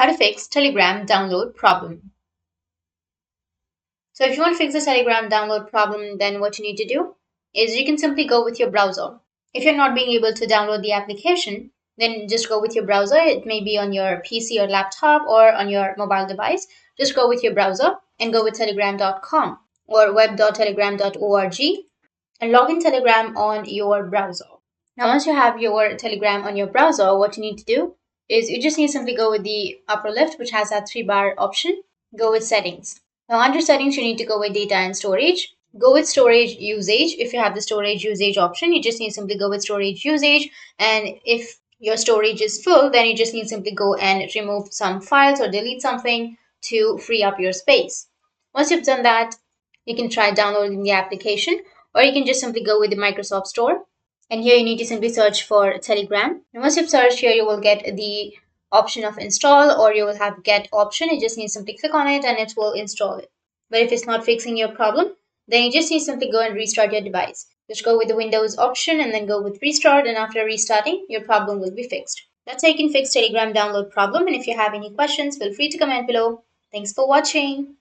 How to fix Telegram download problem. So if you want to fix the Telegram download problem, then what you need to do is you can simply go with your browser. If you're not being able to download the application, then just go with your browser. It may be on your PC or laptop or on your mobile device. Just go with your browser and go with telegram.com or web.telegram.org and log in Telegram on your browser. Now, once you have your Telegram on your browser, what you need to do is you just need to simply go with the upper left, which has that three-bar option. Go with settings. Now, under settings, you need to go with data and storage. Go with storage usage. If you have the storage usage option, you just need to simply go with storage usage. And if your storage is full, then you just need to simply go and remove some files or delete something to free up your space. Once you've done that, you can try downloading the application, or you can just simply go with the Microsoft Store. And here you need to simply search for Telegram. And once you've searched here, you will get the option of install, or you will have get option. You just need to simply click on it and it will install it. But if it's not fixing your problem, then you just need to simply go and restart your device. Just go with the Windows option and then go with restart, and after restarting, your problem will be fixed. That's how you can fix Telegram download problem. And if you have any questions, feel free to comment below. Thanks for watching.